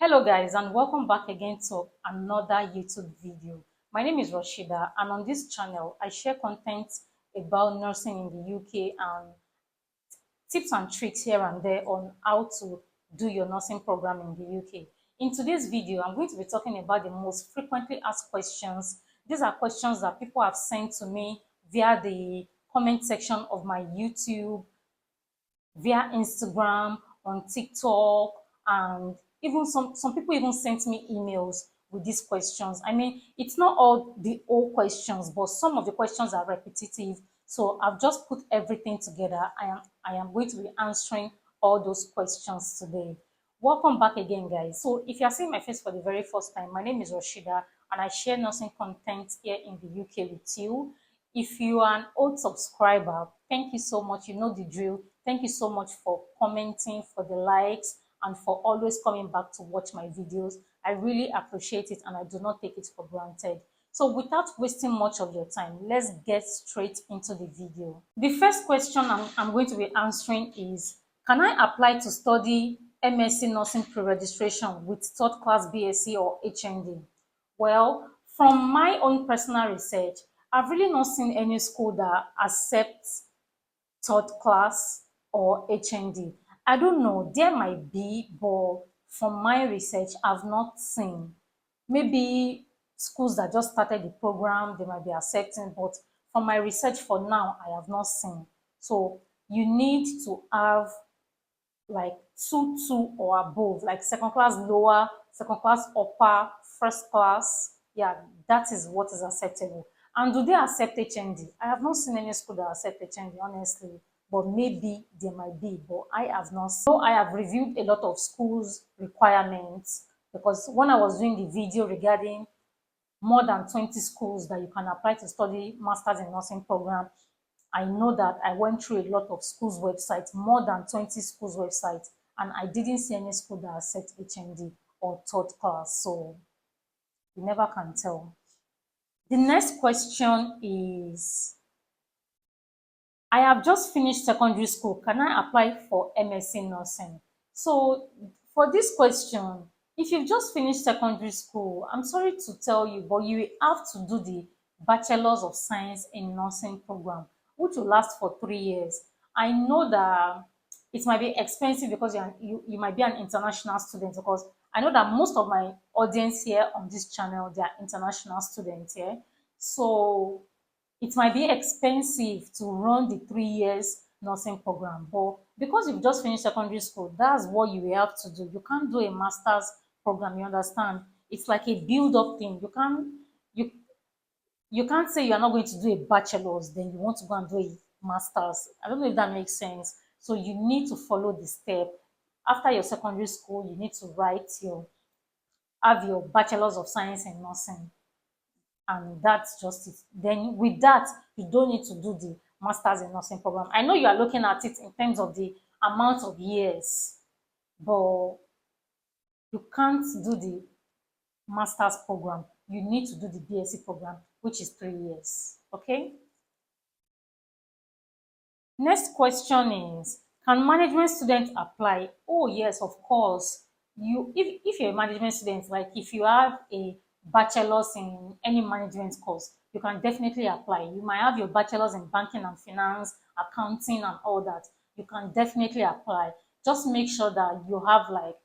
Hello guys, and welcome back again to another YouTube video. My name is Rashidah, and on this channel I share content about nursing in the UK and tips and tricks here and there on how to do your nursing program in the UK. In today's video, I'm going to be talking about the most frequently asked questions. These are questions that people have sent to me via the comment section of my YouTube, via Instagram, on TikTok, and even some people even sent me emails with these questions. I mean, it's not all the old questions, but some of the questions are repetitive. So I've just put everything together. I am going to be answering all those questions today. Welcome back again, guys. So if you are seeing my face for the very first time, my name is Rashidah, and I share nursing content here in the UK with you. If you are an old subscriber, thank you so much. You know the drill. Thank you so much for commenting, for the likes, and for always coming back to watch my videos. I really appreciate it, and I do not take it for granted. So without wasting much of your time, let's get straight into the video. The first question I'm going to be answering is, can I apply to study MSc Nursing pre-registration with third class BSc or HND? Well, from my own personal research, I've really not seen any school that accepts third class or HND. I don't know, there might be, but from my research, I've not seen. Maybe schools that just started the program, they might be accepting, but from my research for now, I have not seen. So you need to have like 2-2 or above, like second class lower, second class upper, first class. Yeah, that is what is acceptable. And do they accept HND? I have not seen any school that accept HND, honestly, but maybe there might be, but I have not seen. So I have reviewed a lot of schools' requirements, because when I was doing the video regarding more than 20 schools that you can apply to study masters in nursing program, I know that I went through a lot of schools' websites, more than 20 schools' websites, and I didn't see any school that accept HND or third class. So you never can tell. The next question is, I have just finished secondary school. Can I apply for MSc Nursing? So for this question, if you've just finished secondary school, I'm sorry to tell you, but you have to do the Bachelor's of Science in Nursing program, which will last for 3 years. I know that it might be expensive because you might be an international student, because I know that most of my audience here on this channel, they are international students here. So it might be expensive to run the 3 years nursing program, but because you've just finished secondary school, that's what you will have to do. You can't do a master's program, you understand? It's like a build-up thing. You you can't say you're not going to do a bachelor's, then you want to go and do a master's. I don't know if that makes sense. So you need to follow the step. After your secondary school, you need to have your bachelor's of science in nursing, and that's just it. Then with that, you don't need to do the masters in nursing program. I know you are looking at it in terms of the amount of years, but you can't do the masters program. You need to do the BSc program, which is 3 years. Okay. Next question is, can management students apply? Oh yes, of course. If you're a management student, like if you have a bachelor's in any management course, you can definitely apply. You might have your bachelor's in banking and finance, accounting and all that. You can definitely apply. Just make sure that you have like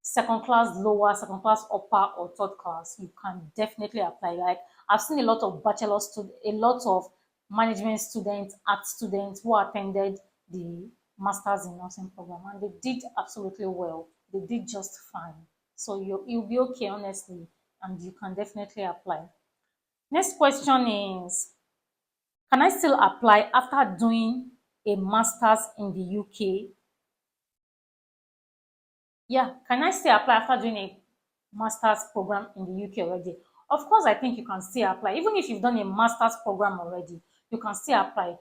second class lower, second class upper, or third class. You can definitely apply. Like I've seen a lot of a lot of management students, art students who attended the masters in nursing program, and they did absolutely well. They did just fine. So you'll be okay, honestly, and you can definitely apply. Next question is, can I still apply after doing a master's in the UK? Yeah, can I still apply after doing a master's program in the UK already? Of course, I think you can still apply. Even if you've done a master's program already, you can still apply.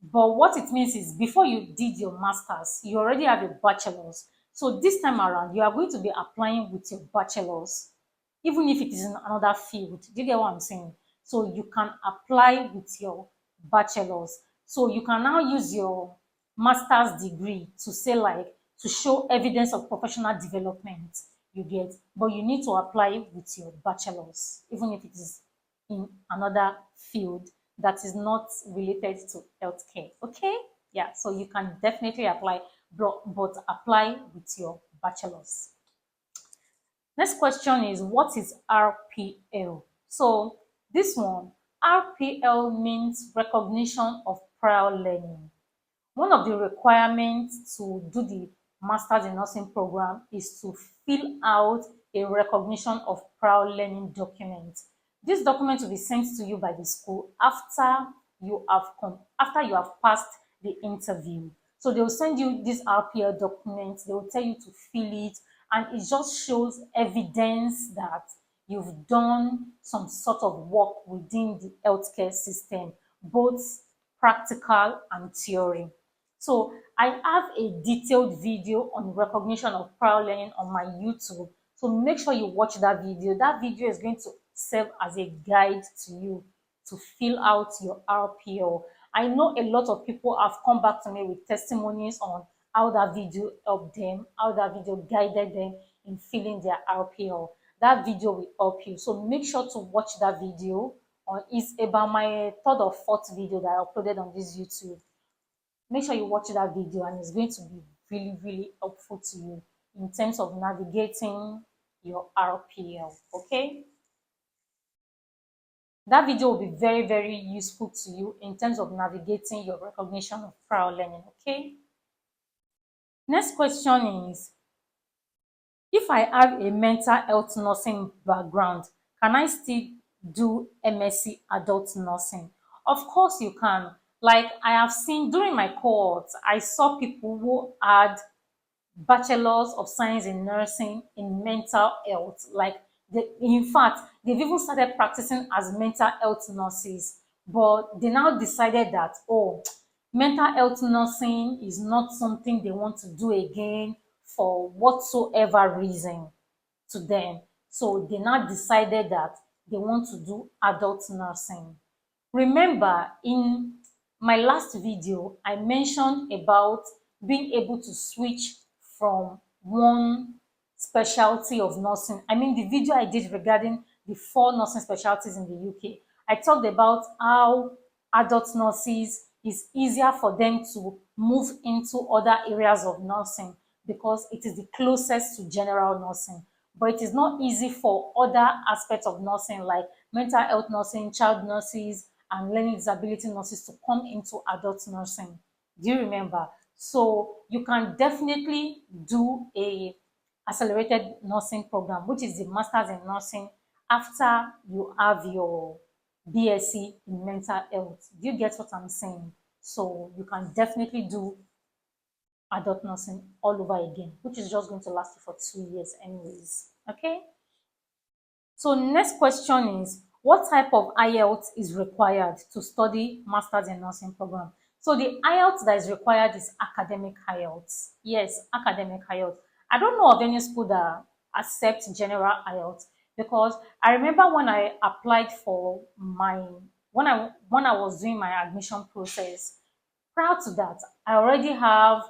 But what it means is, before you did your master's, you already have a bachelor's. So this time around, you are going to be applying with your bachelor's, even if it is in another field. Do you get what I'm saying? So you can apply with your bachelor's. So you can now use your master's degree to say, like, to show evidence of professional development. you get, but you need to apply with your bachelor's, even if it is in another field that is not related to healthcare. Okay? Yeah, so you can definitely apply, but apply with your bachelor's. Next question is, what is RPL? So this one, RPL means recognition of prior learning. One of the requirements to do the Masters in Nursing program is to fill out a recognition of prior learning document. This document will be sent to you by the school after you have passed the interview. So they will send you this RPL document. They will tell you to fill it, and it just shows evidence that you've done some sort of work within the healthcare system, both practical and theory. So I have a detailed video on recognition of prior learning on my YouTube. So make sure you watch that video. That video is going to serve as a guide to you to fill out your RPO. I know a lot of people have come back to me with testimonies on how that video helped them, how that video guided them in filling their RPO. That video will help you. So make sure to watch that video. It's about my third or fourth video that I uploaded on this YouTube. Make sure you watch that video, and it's going to be really, really helpful to you in terms of navigating your RPL. Okay? That video will be very, very useful to you in terms of navigating your recognition of prior learning. Okay? Next question is, if I have a mental health nursing background, can I still do MSc adult nursing? Of course you can. Like I have seen during my cohort, I saw people who had bachelors of science in nursing in mental health. Like in fact, they've even started practicing as mental health nurses, but they now decided that, oh, mental health nursing is not something they want to do again for whatsoever reason to them. So they now decided that they want to do adult nursing. Remember, in my last video, I mentioned about being able to switch from one specialty of nursing. I mean, the video I did regarding the 4 nursing specialties in the UK, I talked about how adult nurses is easier for them to move into other areas of nursing because it is the closest to general nursing. But it is not easy for other aspects of nursing like mental health nursing, child nurses, and learning disability nurses to come into adult nursing. Do you remember? So you can definitely do a accelerated nursing program, which is the Masters in Nursing, after you have your BSc in mental health. Do you get what I'm saying? So you can definitely do adult nursing all over again, which is just going to last you for 2 years anyways. Okay? So next question is, what type of IELTS is required to study Masters in Nursing program? So the IELTS that is required is academic IELTS. Yes, academic IELTS. I don't know of any school that accepts general IELTS because I remember when I applied for my when I was doing my admission process. Prior to that, I already have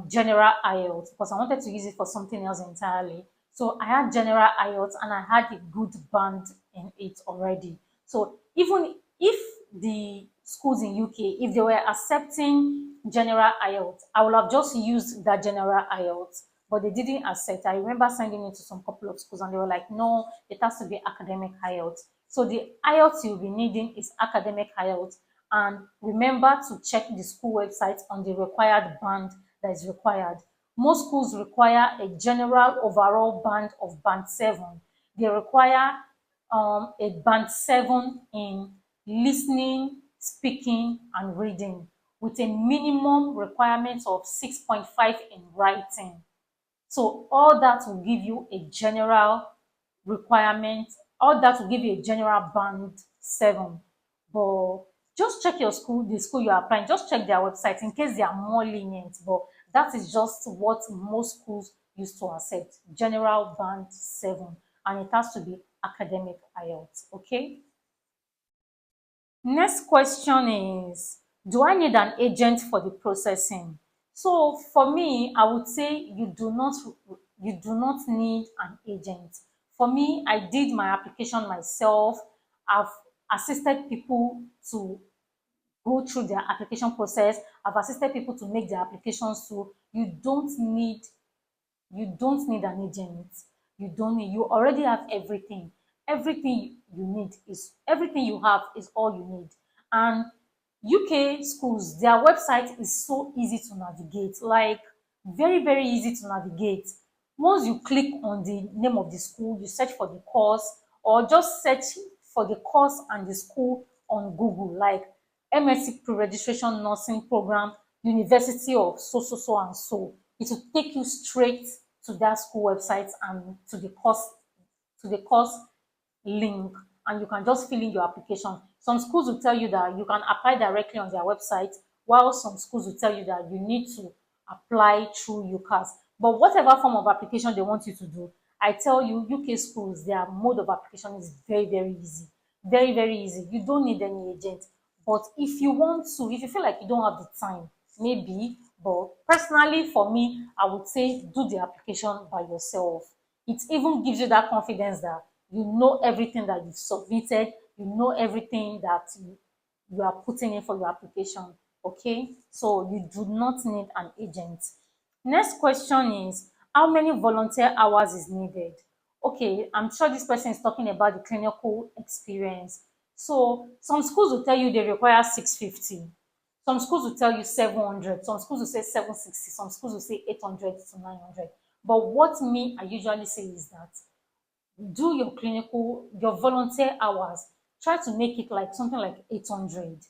general IELTS because I wanted to use it for something else entirely. So I had general IELTS and I had a good band in it already. So even if the schools in UK, if they were accepting general IELTS, I would have just used that general IELTS, but they didn't accept. I remember sending it to some couple of schools and they were like, no, it has to be academic IELTS. So the IELTS you'll be needing is academic IELTS. And remember to check the school website on the required band that is required. Most schools require a general overall band of band 7. They require a band 7 in listening, speaking, and reading, with a minimum requirement of 6.5 in writing. So all that will give you a general requirement, all that will give you a general band 7. But just check your school, the school you are applying, just check their website in case they are more lenient. But that is just what most schools used to accept, general band 7. And it has to be academic IELTS, okay? Next question is, do I need an agent for the processing? So for me, I would say you do not You do not need an agent. For me, I did my application myself. I've assisted people to go through their application process. I've assisted people to make their applications. So you don't need an agent. You don't need, you already have everything. Everything you have is all you need. And UK schools, their website is so easy to navigate, like very, very easy to navigate. Once you click on the name of the school, you search for the course, or just search for the course and the school on Google, like MSc pre-registration nursing program, University of so so so and so. It will take you straight to that school website and to the course link, and you can just fill in your application. Some schools will tell you that you can apply directly on their website, while some schools will tell you that you need to apply through UCAS. But whatever form of application they want you to do, I tell you, UK schools, their mode of application is very, very easy. Very, very easy. You don't need any agent. But if you want to, if you feel like you don't have the time, maybe. But personally, for me, I would say do the application by yourself. It even gives you that confidence that you know everything that you've submitted, you know everything that you are putting in for your application. Okay, so you do not need an agent. Next question is, how many volunteer hours is needed? Okay, I'm sure this person is talking about the clinical experience. So some schools will tell you they require 650. Some schools will tell you 700. Some schools will say 760. Some schools will say 800 to 900. But what me I usually say is that do your volunteer hours, try to make it like something like 800.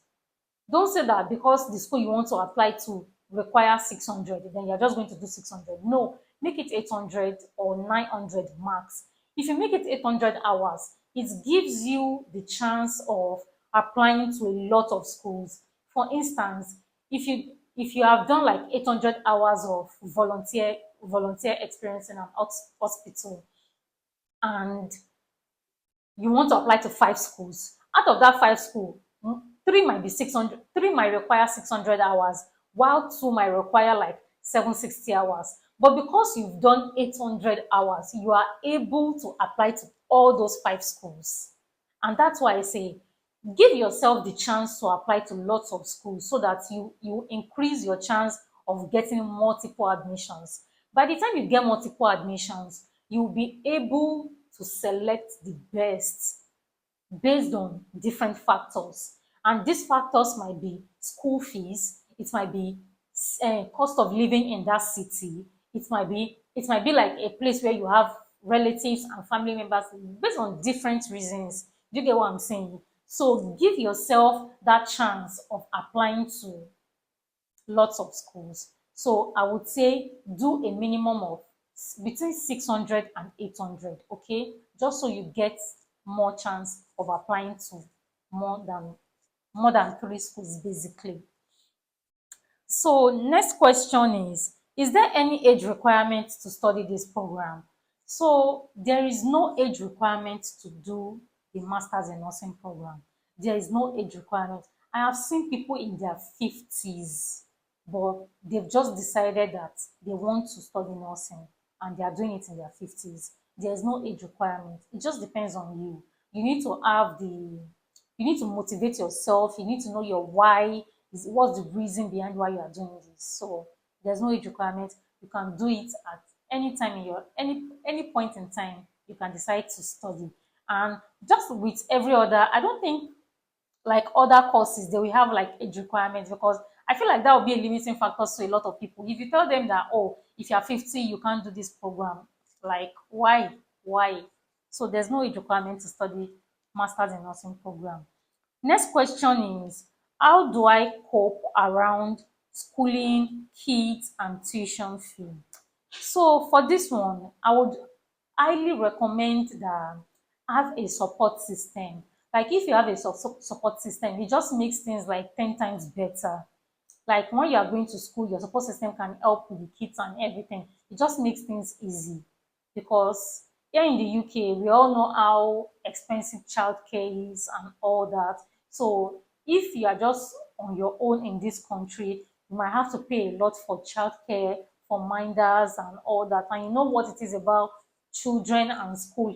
Don't say that because the school you want to apply to require 600, then you're just going to do 600. No, make it 800 or 900 max. If you make it 800 hours, it gives you the chance of applying to a lot of schools. For instance, if you have done like 800 hours of volunteer experience in an hospital, and you want to apply to 5 schools. Out of that 5 school, three might be 600, three might require 600 hours, while two might require like 760 hours. But because you've done 800 hours, you are able to apply to all those 5 schools. And that's why I say, give yourself the chance to apply to lots of schools so that you increase your chance of getting multiple admissions. By the time you get multiple admissions, you'll be able to select the best based on different factors. And these factors might be school fees, it might be cost of living in that city, it might be like a place where you have relatives and family members, based on different reasons. Do you get what I'm saying? So give yourself that chance of applying to lots of schools. So I would say do a minimum of between 600 and 800, okay? Just so you get more chance of applying to more than more than 3 schools basically. So next question is there any age requirement to study this program? So there is no age requirement to do the Masters in Nursing program. There is no age requirement. I have seen people in their 50s, but they've just decided that they want to study nursing and they are doing it in their 50s. There is no age requirement. It just depends on you. You need to have the you need to motivate yourself. You need to know your why. What's the reason behind why you are doing this? So there's no age requirement. You can do it at any time in your any point in time. You can decide to study. And just with every other, I don't think like other courses they will have like age requirements, because I feel like that will be a limiting factor to a lot of people. If you tell them that, oh, if you're 50 you can't do this program, like why? So there's no age requirement to study Masters in Nursing program. Next question is, how do I cope around schooling, kids, and tuition fee? So for this one, I would highly recommend that have a support system. Like if you have a support system, it just makes things like 10 times better. Like when you are going to school, your support system can help with the kids and everything. It just makes things easy, because here in the UK, we all know how expensive childcare is and all that. So if you are just on your own in this country, you might have to pay a lot for childcare, for minders and all that. And you know what it is about children and school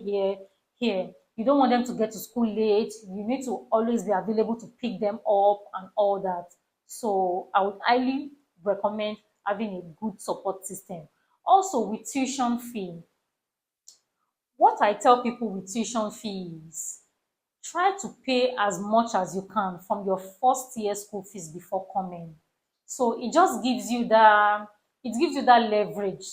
here. You don't want them to get to school late. You need to always be available to pick them up and all that. So I would highly recommend having a good support system. Also with tuition fee, what I tell people with tuition fees, try to pay as much as you can from your first year school fees before coming. So it just gives you that, it gives you that leverage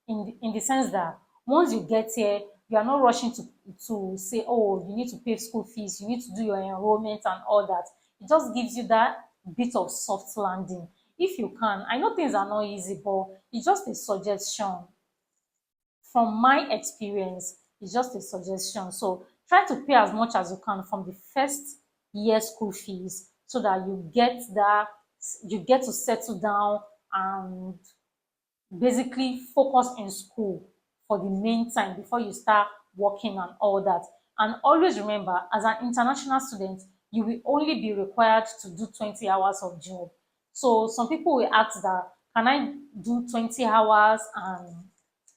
in the sense that once you get here, you are not rushing to say, oh, you need to pay school fees, you need to do your enrollment and all that. It just gives you that bit of soft landing. If you can, I know things are not easy, but it's just a suggestion from my experience. It's just a suggestion. So try to pay as much as you can from the first year school fees so that you get to settle down and basically focus in school for the main time before you start working and all that. And always remember, as an international student, you will only be required to do 20 hours of job. So some people will ask that, can I do 20 hours and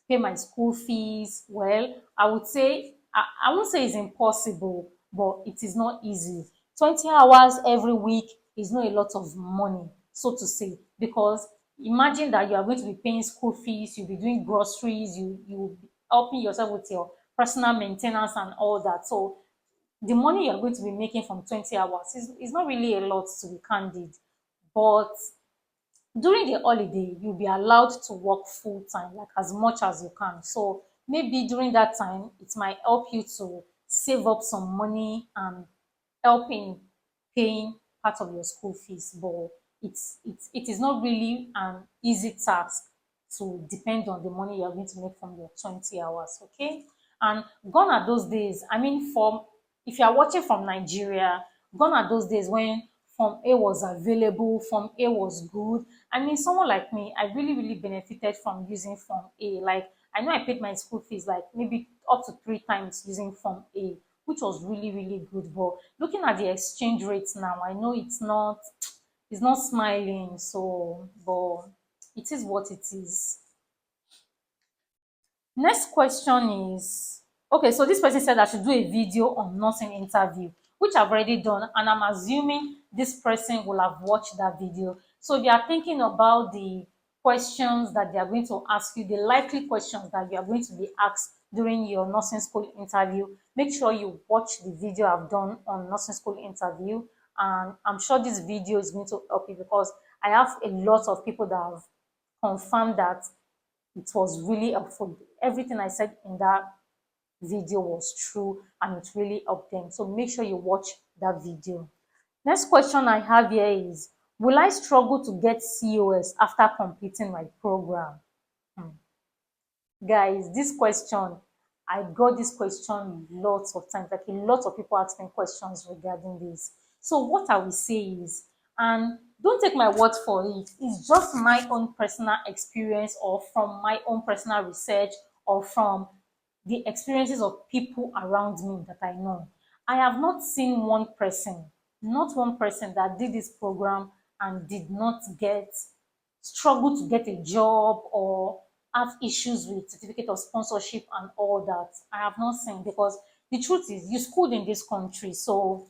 pay my school fees? Well, I would say, I won't say it's impossible, but it is not easy. 20 hours every week is not a lot of money, so to say, because imagine that you are going to be paying school fees, you'll be doing groceries, you will be helping yourself with your personal maintenance and all that. So the money you're going to be making from 20 hours is not really a lot, to be candid. But during the holiday, you'll be allowed to work full time, like as much as you can. So maybe during that time, it might help you to save up some money and help in paying part of your school fees. But it is not really an easy task to depend on the money you're going to make from your 20 hours. Okay. And gone are those days. I mean, from if you are watching from Nigeria, gone are those days when Form A was available, Form A was good. I mean, someone like me, I really, really benefited from using Form A. Like, I know I paid my school fees like maybe up to 3 times using Form A, which was really, really good. But looking at the exchange rates now, I know it's not smiling. So, but it is what it is. Next question is, okay, so this person said I should do a video on nursing interview, which I've already done, and I'm assuming this person will have watched that video. So if you are thinking about the questions that they are going to ask you, the likely questions that you are going to be asked during your nursing school interview, make sure you watch the video I've done on nursing school interview. And I'm sure this video is going to help you because I have a lot of people that have confirmed that it was really helpful. Everything I said in that video was true and it really helped them. So make sure you watch that video. Next question I have here is, will I struggle to get COS after completing my program? Hmm. Guys, this question, I got this question lots of times. Like a lot of people ask me questions regarding this. So what I will say is, and don't take my word for it, it's just my own personal experience or from my own personal research or from the experiences of people around me that I know. I have not seen not one person that did this program and did not struggle to get a job or have issues with certificate of sponsorship and all that. I have not seen, because the truth is you schooled in this country, so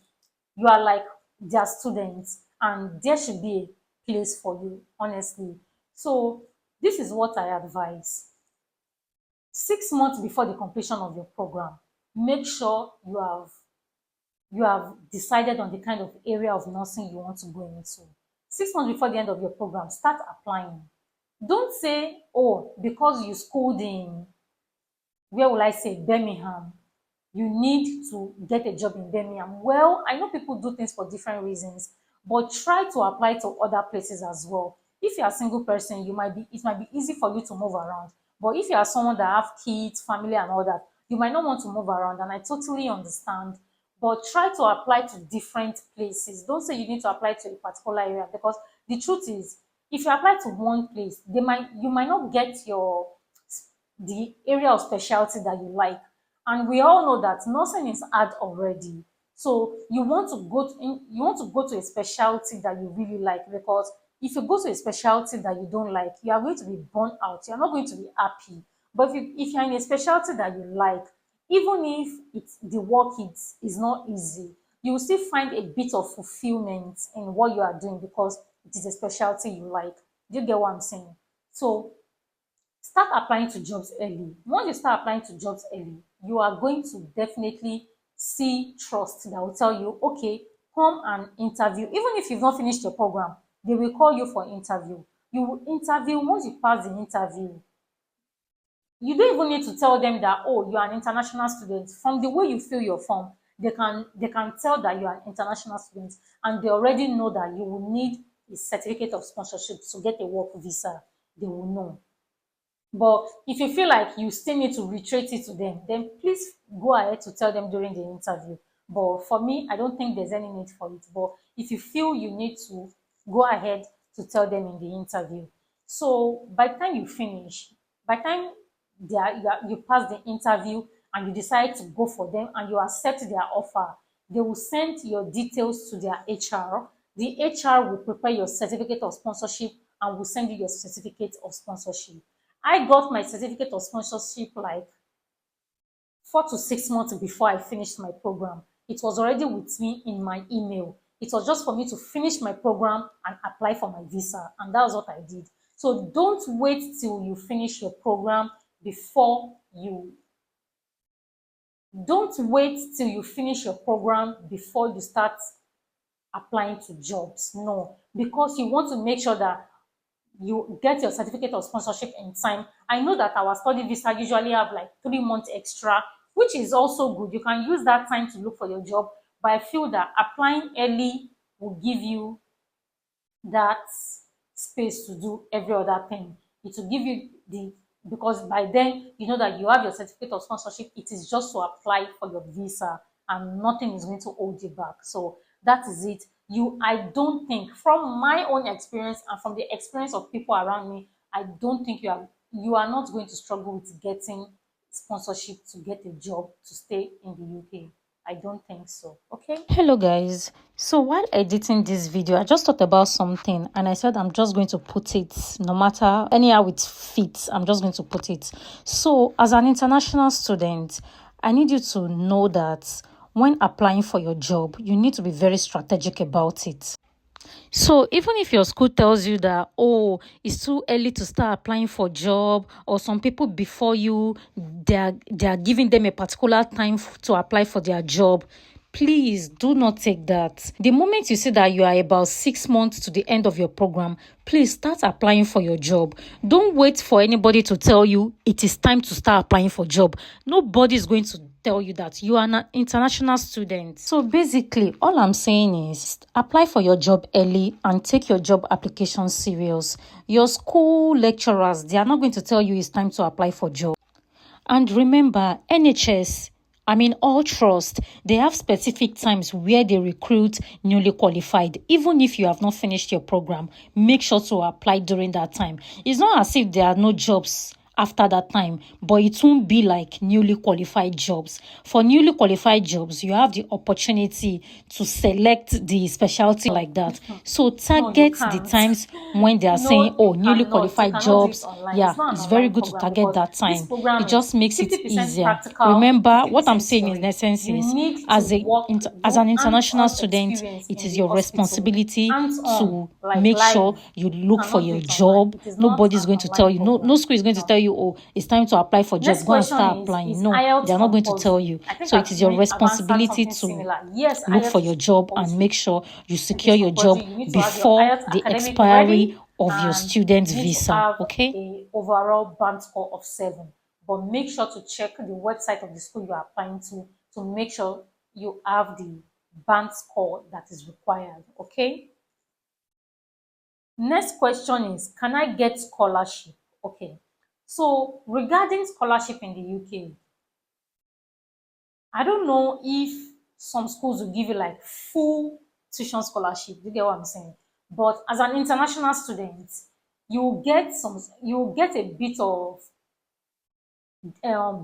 you are like their students and there should be a place for you, honestly. So this is what I advise. 6 months before the completion of your program, make sure you have decided on the kind of area of nursing you want to go into. 6 months before the end of your program, start applying. Don't say, oh, because you schooled in, where will I say, Birmingham, you need to get a job in Birmingham. Well, I know people do things for different reasons, but try to apply to other places as well. If you're a single person, it might be easy for you to move around. But if you are someone that have kids, family, and all that, you might not want to move around, and I totally understand. But try to apply to different places. Don't say you need to apply to a particular area, because the truth is, if you apply to one place, you might not get the area of specialty that you like. And we all know that nursing is hard already. So you want to go to a specialty that you really like, because if you go to a specialty that you don't like, you are going to be burnt out. You're not going to be happy. But if you're in a specialty that you like, even if the work is not easy, you will still find a bit of fulfillment in what you are doing because it is a specialty you like. Do you get what I'm saying? So start applying to jobs early. Once you start applying to jobs early, you are going to definitely see trust that will tell you, okay, come and interview. Even if you've not finished your program, they will call you for interview. You will interview. Once you pass the interview, you don't even need to tell them that, oh, you are an international student. From the way you fill your form, they can tell that you are an international student, and they already know that you will need a certificate of sponsorship to get a work visa. They will know. But if you feel like you still need to reiterate it to them, then please go ahead to tell them during the interview. But for me, I don't think there's any need for it. But if you feel you need to, go ahead to tell them in the interview. So by the time you finish, by the time you pass the interview and you decide to go for them and you accept their offer, they will send your details to their HR. The HR will prepare your certificate of sponsorship and will send you your certificate of sponsorship. I got my certificate of sponsorship like 4 to 6 months before I finished my program. It was already with me in my email. It was just for me to finish my program and apply for my visa. And that was what I did. So don't wait till you finish your program before you don't wait till you finish your program before you start applying to jobs. No, because you want to make sure that you get your certificate of sponsorship in time. I know that our study visa usually have like 3 months extra, which is also good. You can use that time to look for your job, but I feel that applying early will give you that space to do every other thing. It will give you because by then you know that you have your certificate of sponsorship. It is just to apply for your visa and nothing is going to hold you back. So that is it. I don't think, from my own experience and from the experience of people around me, I don't think you are not going to struggle with getting sponsorship to get a job to stay in the UK. I don't think so. Okay. Hello guys. So while editing this video, I just thought about something and I said I'm just going to put it, no matter anyhow it fits, I'm just going to put it. So as an international student, I need you to know that when applying for your job, you need to be very strategic about it. So even if your school tells you that, oh, it's too early to start applying for job, or some people before you, they are giving them a particular time to apply for their job, please do not take that. The moment you see that you are about 6 months to the end of your program, please start applying for your job. Don't wait for anybody to tell you it is time to start applying for job. Nobody is going to tell you that. You are an international student. So basically, all I'm saying is apply for your job early and take your job application serious. Your school lecturers, they are not going to tell you it's time to apply for job. And remember, all trust, they have specific times where they recruit newly qualified. Even if you have not finished your program, make sure to apply during that time. It's not as if there are no jobs after that time, but it won't be like newly qualified jobs. For newly qualified jobs, you have the opportunity to select the specialty like that. So target the times when they are saying, oh, newly qualified jobs. Yeah, it's very good to target that time. It just makes it easier. Remember, what I'm saying in essence is, as an international student, it is your responsibility to make sure you look for your job. Nobody's going to tell you, no school is going to tell you, oh, it's time to apply for job, go and start applying. No, they're not going to tell you. So it is your responsibility to look for your job and make sure you secure your job before the expiry of your student visa. Okay. A overall band score of 7, but make sure to check the website of the school you are applying to make sure you have the band score that is required. Okay. Next question is, can I get scholarship? Okay. So regarding scholarship in the UK, I don't know if some schools will give you like full tuition scholarship. You get what I'm saying? But as an international student, you get a bit of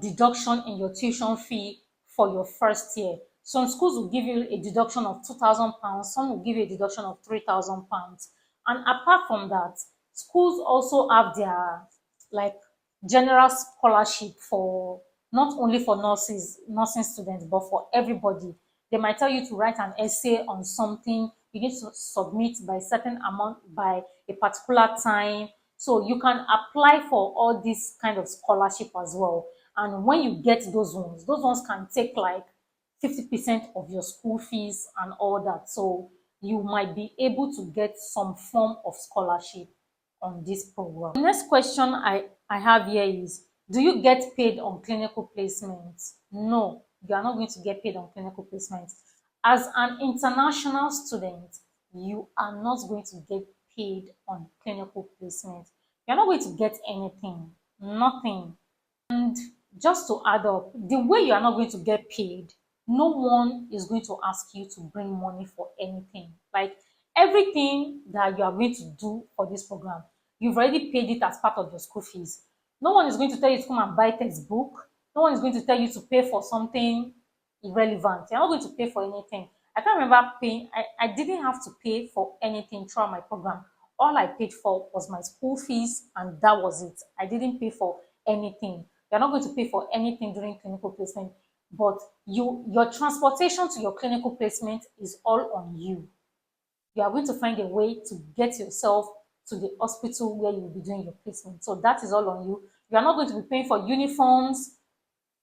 deduction in your tuition fee for your first year. Some schools will give you a deduction of £2,000. Some will give you a deduction of £3,000. And apart from that, schools also have their like general scholarship for not only for nursing students, but for everybody. They might tell you to write an essay on something. You need to submit by a certain amount by a particular time. So you can apply for all this kind of scholarship as well. And when you get those ones can take like 50% of your school fees and all that. So you might be able to get some form of scholarship on this program. The next question I have here is, do you get paid on clinical placements? No, you are not going to get paid on clinical placements. As an international student, you are not going to get paid on clinical placements. You're not going to get anything, nothing. And just to add up, the way you are not going to get paid, no one is going to ask you to bring money for anything. Like everything that you are going to do for this program, you've already paid it as part of your school fees. No one is going to tell you to come and buy textbook. No one is going to tell you to pay for something irrelevant. You're not going to pay for anything. I can't remember paying, I didn't have to pay for anything throughout my program. All I paid for was my school fees, and that was it. I didn't pay for anything. You're not going to pay for anything during clinical placement, but your transportation to your clinical placement is all on you. You are going to find a way to get yourself to the hospital where you will be doing your placement. So that is all on you. You are not going to be paying for uniforms.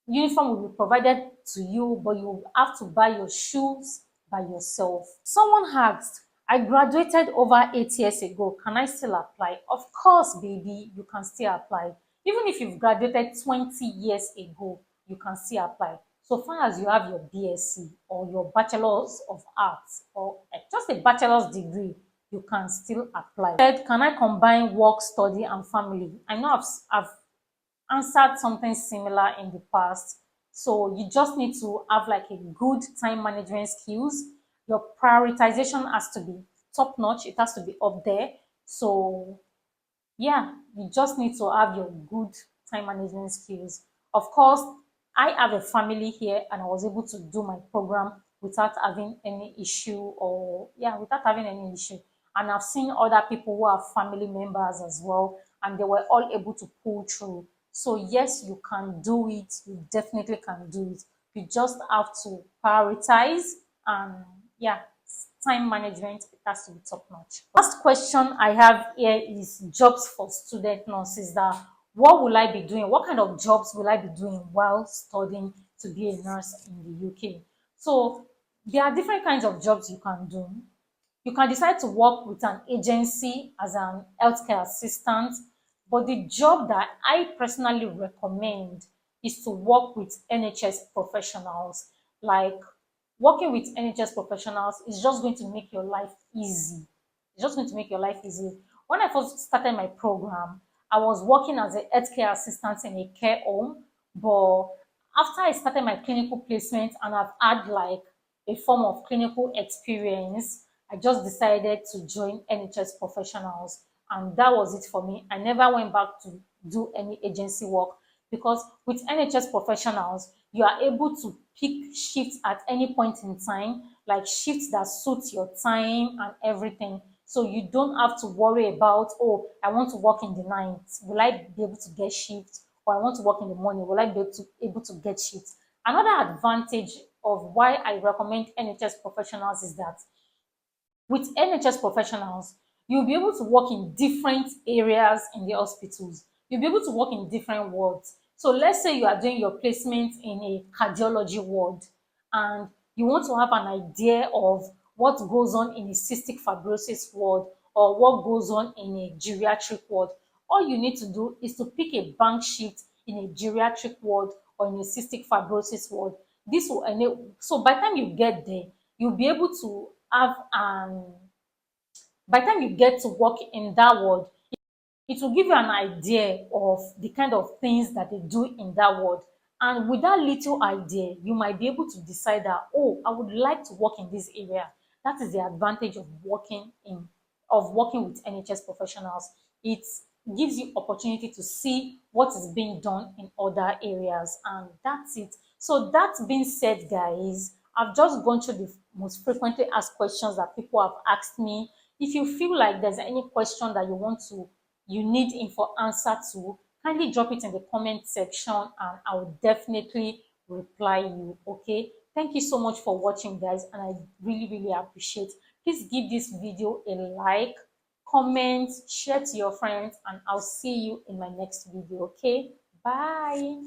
Uniform will be provided to you, but you have to buy your shoes by yourself. Someone asked, I graduated over 8 years ago. Can I still apply? Of course, baby, you can still apply. Even if you've graduated 20 years ago, you can still apply. So far as you have your BSc or your Bachelor's of Arts or just a bachelor's degree, you can still apply. Can I combine work, study, and family? I know I've answered something similar in the past. So you just need to have like a good time management skills. Your prioritization has to be top notch. It has to be up there. So yeah, you just need to have your good time management skills. Of course, I have a family here and I was able to do my program without having any issue or yeah, without having any issue. And I've seen other people who have family members as well, and they were all able to pull through. So yes, you can do it. You definitely can do it. You just have to prioritize and yeah, time management, it has to be top notch. Last question I have here is jobs for student nurses. That what will I be doing? What kind of jobs will I be doing while studying to be a nurse in the UK? So there are different kinds of jobs you can do. You can decide to work with an agency as an healthcare assistant, but the job that I personally recommend is to work with NHS professionals. Like working with NHS professionals is just going to make your life easy. It's just going to make your life easy. When I first started my program, I was working as a healthcare assistant in a care home, but after I started my clinical placement and I've had like a form of clinical experience, I just decided to join NHS professionals, and that was it for me. I never went back to do any agency work because with NHS professionals, you are able to pick shifts at any point in time, like shifts that suit your time and everything. So you don't have to worry about, oh, I want to work in the night. Will I be able to get shifts? Or I want to work in the morning. Will I be able to get shifts? Another advantage of why I recommend NHS professionals is that with NHS professionals, you'll be able to work in different areas in the hospitals. You'll be able to work in different wards. So let's say you are doing your placement in a cardiology ward and you want to have an idea of what goes on in a cystic fibrosis ward or what goes on in a geriatric ward. All you need to do is to pick a bank shift in a geriatric ward or in a cystic fibrosis ward. This will enable, so by the time you get there, you'll be able to have by the time you get to work in that ward, it will give you an idea of the kind of things that they do in that ward. And with that little idea, you might be able to decide that, oh, I would like to work in this area. That is the advantage of working with NHS professionals. It gives you opportunity to see what is being done in other areas, and that's it. So that being said, guys, I've just gone through the most frequently asked questions that people have asked me If you feel like there's any question that you need info answer to, kindly drop it in the comment section and I will definitely reply you. Okay. Thank you so much for watching, guys, and I really appreciate. Please give this video a like, comment, share to your friends, and I'll see you in my next video. Okay. Bye.